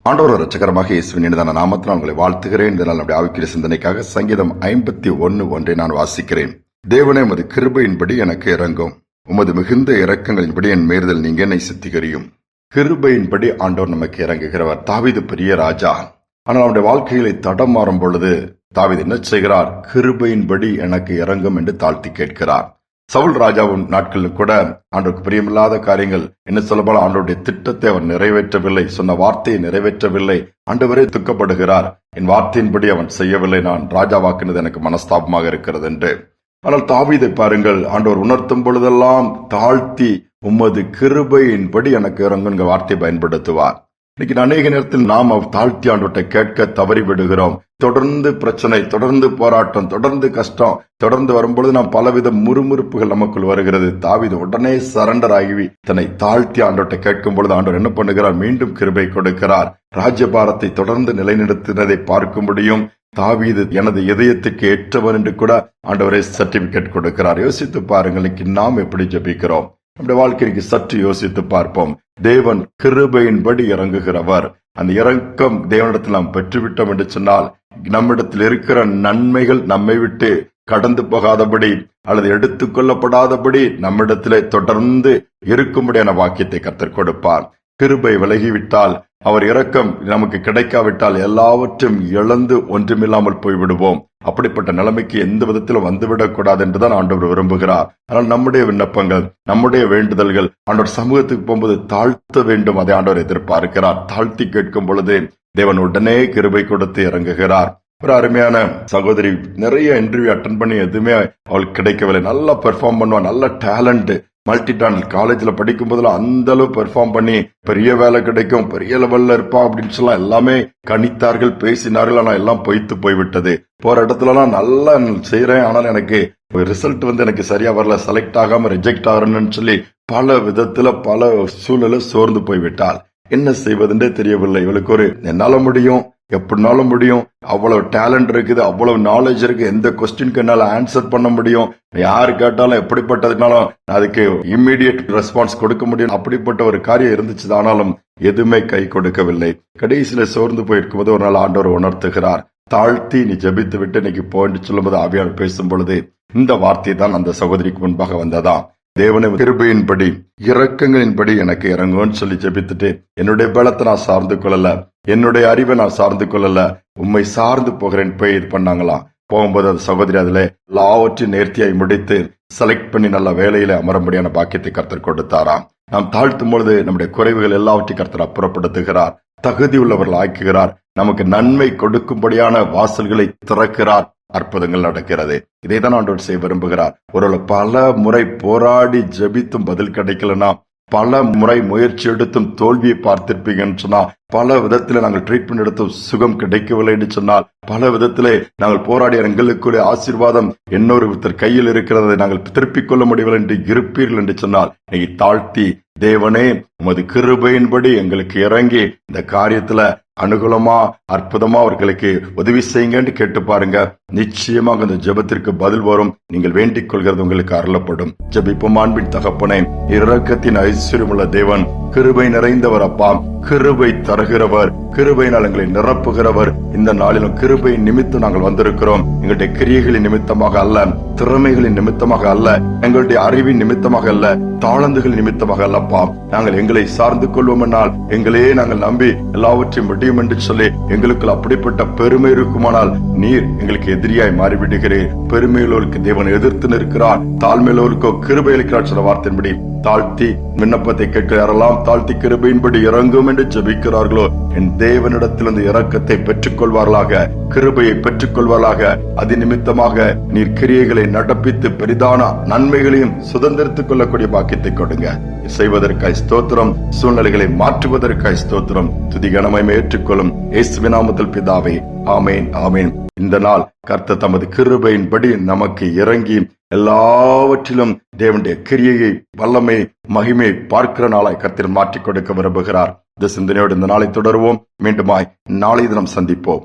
ஆண்டவர் இரட்சகரமாக இயேசுவின் இனிதான நாமத்தில் உங்களை வாழ்த்துகிறேன். இதனால் நம்முடைய ஆவிக்குரிய சிந்தனைக்காக சங்கீதம் 51:1 நான் வாசிக்கிறேன். தேவனே, உமது கிருபையின்படி எனக்கு இறங்கும், உமது மிகுந்த இரக்கங்களின்படி என் மேறுதல் நீங்க என்னை சித்திகரியும். கிருபையின்படி ஆண்டவர் நமக்கு இறங்குகிறவர். தாவீது பெரிய ராஜா, ஆனால் அவனுடைய வாழ்க்கைகளை தடம் பொழுது தாவீது என்ன செய்கிறார்? கிருபையின்படி எனக்கு இறங்கும் என்று தாழ்த்தி கேட்கிறார். சவுல் ராஜாவின் நாட்களில் கூட ஆண்டவருக்கு பிரியமில்லாத காரியங்கள் என்ன சொல்லப்போல ஆண்டவருடைய திட்டத்தை அவர் நிறைவேற்றவில்லை, சொன்ன வார்த்தையை நிறைவேற்றவில்லை. ஆண்டவரே துக்கப்படுகிறார், என் வார்த்தையின்படி அவன் செய்யவில்லை, நான் ராஜாவாக்குனது எனக்கு மனஸ்தாபமாக இருக்கிறது என்று. ஆனால் தாவீதை பாருங்கள், ஆண்டவர் உணர்த்தும் பொழுதெல்லாம் தாழ்த்தி உமது கிருபையின்படி எனக்கு இறங்குங்க வார்த்தை பயன்படுத்துவார். இன்னைக்கு அநேக நேரத்தில் நாம் தாழ்த்தி ஆண்டவர்கிட்ட கேட்க தவறி விடுகிறோம். தொடர்ந்து பிரச்சனை, தொடர்ந்து போராட்டம், தொடர்ந்து கஷ்டம் தொடர்ந்து வரும்பொழுது நாம் பலவித முறுமுறுப்புகள் நமக்குள் வருகிறது. தாவீது உடனே சரண்டர் ஆகி தன்னை தாழ்த்தி ஆண்டவர்கிட்ட கேட்கும் பொழுது ஆண்டவர் என்ன பண்ணுகிறார்? மீண்டும் கிருபை கொடுக்கிறார். ராஜ்யபாரத்தை தொடர்ந்து நிலைநிறுத்தினதை பார்க்க முடியும். தாவீது எனது இதயத்துக்கு ஏற்றவன் என்று கூட ஆண்டவரை சர்டிபிகேட் கொடுக்கிறார். யோசித்து பாருங்கள், இன்னைக்கு நாம் எப்படி ஜெபிக்கிறோம்? நம்முடைய வாழ்க்கைக்கு சற்று யோசித்து பார்ப்போம். தேவன் கிருபையின்படி இறங்குகிறவர். அந்த இறக்கம் தேவனிடத்தில் நாம் பெற்றுவிட்டோம் என்று சொன்னால் நம்மிடத்தில் இருக்கிற நன்மைகள் நம்மை விட்டு கடந்து போகாதபடி அல்லது எடுத்துக் கொள்ளப்படாதபடி நம்மிடத்திலே தொடர்ந்து இருக்கும்படியான வாக்கியத்தை கர்த்தர் கொடுப்பார். கிருபை விலகிவிட்டால், அவர் இரக்கம் நமக்கு கிடைக்காவிட்டால் எல்லாவற்றையும் இழந்து ஒன்றுமில்லாமல் போய்விடுவோம். அப்படிப்பட்ட நிலைமைக்கு எந்த விதத்திலும் வந்துவிடக்கூடாது என்றுதான் ஆண்டவர் விரும்புகிறார். ஆனால் நம்முடைய விண்ணப்பங்கள், நம்முடைய வேண்டுதல்கள் ஆண்டவர் சமூகத்துக்கு போகும்போது தாழ்த்த வேண்டும். அதை ஆண்டவர் எதிர்பார்க்கிறார். தாழ்த்தி கேட்கும் பொழுது தேவன் உடனே கிருபை கொடுத்து இறங்குகிறார். ஒரு அருமையான சகோதரி நிறைய இன்டர்வியூ அட்டன் பண்ணி எதுவுமே அவளுக்கு கிடைக்கவில்லை. நல்லா பெர்ஃபார்ம் பண்ணுவா, நல்ல டேலண்ட், மல்டி டேலண்ட். காலேஜ்ல படிக்கும் போதெல்லாம் அந்த அளவு பெர்ஃபார்ம் பண்ணி பெரிய வேலை கிடைக்கும், பெரிய லெவல்ல இருப்பா அப்படின்னு சொல்லலாம் எல்லாமே கணித்தார்கள், பேசினார்கள். ஆனா எல்லாம் பொய்த்து போய்விட்டது. போற இடத்துலலாம் நல்லா செய்யறேன், ஆனால் எனக்கு ரிசல்ட் எனக்கு சரியா வரல, செலக்ட் ஆகாம ரிஜெக்ட் ஆகிறேன்னு சொல்லி பல விதத்துல பல சூழல சோர்ந்து போய்விட்டாள். என்ன செய்வதுன்றே தெரியவில்லை. இவளுக்கு ஒரு என்னால முடியும், எப்படினாலும் முடியும், அவ்வளவு டேலண்ட் இருக்குது, அவ்வளவு நாலேஜ் இருக்கு, எந்த கொஸ்டினுக்கு என்னால ஆன்சர் பண்ண முடியும், யாரு கேட்டாலும் எப்படிப்பட்டதுனாலும் அதுக்கு இம்மிடியட் ரெஸ்பான்ஸ் கொடுக்க முடியும், அப்படிப்பட்ட ஒரு காரியம் இருந்துச்சு. ஆனாலும் எதுவுமே கை கொடுக்கவில்லை. கடைசியில சோர்ந்து போயிருக்கும் போது ஒரு நாள் ஆண்டவர் உணர்த்துகிறார். தாழ்த்தி நீ ஜெபித்து விட்டு இன்னைக்கு போயிட்டு சொல்லும் போது ஆவியானவர் பேசும் பொழுது இந்த வார்த்தை தான் அந்த சகோதரிக்கு முன்பாக வந்ததா. தேவனை கிருபையின்படி இரக்கங்களின்படி எனக்கு இறங்குன்னு சொல்லி ஜெபித்துட்டு, என்னுடைய பலத்தை நான் சார்ந்து கொள்ளல, என்னுடைய அறிவை நான் சார்ந்து கொள்ளல, உண்மை சார்ந்து போகிறேன் போய் இது பண்ணாங்களாம். போகும்போது அந்த சகோதரி அதுல எல்லாவற்றையும் நேர்த்தியாய் முடித்து செலக்ட் பண்ணி நல்ல வேலையில அமரும்படியான பாக்கியத்தை கர்த்தர் கொடுத்தாராம். நாம் தாழ்த்தும் பொழுது நம்முடைய குறைவுகள் எல்லாவற்றையும் கர்த்தர் அப்புறப்படுத்துகிறார், தகுதி உள்ளவர்கள் ஆக்குகிறார், நமக்கு நன்மை கொடுக்கும்படியான வாசல்களை திறக்கிறார், அற்புதங்கள் நடக்கிறது. இதைதான் ஆண்டவர் செய்ய விரும்புகிறார். ஒரு பல முறை போராடி ஜெபித்தும் பதில் கிடைக்கலனா, பல முறை முயற்சி எடுத்தும் தோல்வியை பார்த்திருப்பீங்கன்னு சொன்னா, பல விதத்திலே நாங்கள் ட்ரீட்மெண்ட் எடுத்தும் சுகம் கிடைக்கவில்லை என்று சொன்னால், பல விதத்திலே நாங்கள் போராடிய எங்களுக்குரிய ஆசீர்வாதம் இன்னொருத்தர் கையில் இருக்கிறதை நாங்கள் திருப்பிக் கொள்ள முடியவில்லை என்று இருப்பீர்கள் என்று சொன்னால், நீ தாழ்த்தி தேவனே உமது கிருபையின்படி எங்களுக்கு இறங்கி இந்த காரியத்துல அனுகூலமா அற்புதமா அவர்களுக்கு உதவி செய்யுங்கன்னு கேட்டு பாருங்க. நிச்சயமாக அந்த ஜெபத்திற்கு பதில் வரும். நீங்கள் வேண்டிக் கொள்கிறது உங்களுக்கு அருளப்படும். ஜெபிப்போம். அன்பின் தகப்பனே, இரக்கத்தின் ஐஸ்வர்யமுள்ள தேவன், கிருபை நிறைந்தவர் அப்பா, கிருபை தருகிறவர், கிருபையினால் எங்களை நிரப்புகிறவர். இந்த நாளிலும் கிருபை நிமித்தம் நாங்கள் வந்திருக்கிறோம். எங்களுடைய கிரியைகளின் நிமித்தமாக அல்ல, திறமைகளின் நிமித்தமாக அல்ல, எங்களுடைய அறிவின் நிமித்தமாக அல்ல, தாளந்துகளின் நிமித்தமாக அல்லப்பா. நாங்கள் எங்களை சார்ந்து கொள்வோம் என்னால் எங்களையே நாங்கள் நம்பி எல்லாவற்றையும் முடியும் என்று சொல்லி எங்களுக்கு அப்படிப்பட்ட பெருமை இருக்குமானால் நீர் எங்களுக்கு எதிரியாய் மாறிவிடுகிறேன். பெருமையுள்ளவருக்கு தேவன் எதிர்த்து நிற்கிறார், தாழ்மையுள்ளவருக்கோ கிருபை அளிக்கிறார் சொன்ன வார்த்தையின்படி தாழ்த்தி விண்ணப்பத்தை கேட்க யாரெல்லாம் தாழ்த்தி கிருபையின்படி இறங்கும் என்று ஜெபிக்கிறார்களோ, என் தேவனிடத்திலிருந்து இரக்கத்தை பெற்றுக் கொள்வார்களாக, கிருபையை பெற்றுக் கொள்வார்களாக. அது நிமித்தமாக நீர் கிரியைகளை நடப்பித்து பெரிதான நன்மைகளையும் சுதந்திரத்துக் கொள்ளக்கூடிய பாக்கியத்தை கொடுங்க. செய்வதற்காய் ஸ்தோத்திரம், சூழ்நிலைகளை மாற்றுவதற்காய் ஸ்தோத்திரம். துதி கனமகிமை ஏற்றுக்கொள்ளும் இயேசுவின் நாமத்தில் பிதாவே, ஆமேன் ஆமேன். இந்த நாள் கர்த்தர் தமது கிருபையின்படி நமக்கு இறங்கி எல்லாவற்றிலும் தேவனுடைய கிரியையை, வல்லமை, மகிமை பார்க்கிற நாளாய் கர்த்தர் மாற்றிக் கொடுக்க விரும்புகிறார். இந்த சிந்தனையோடு இந்த நாளை தொடருவோம். மீண்டுமாய் நாளை தினம் சந்திப்போம்.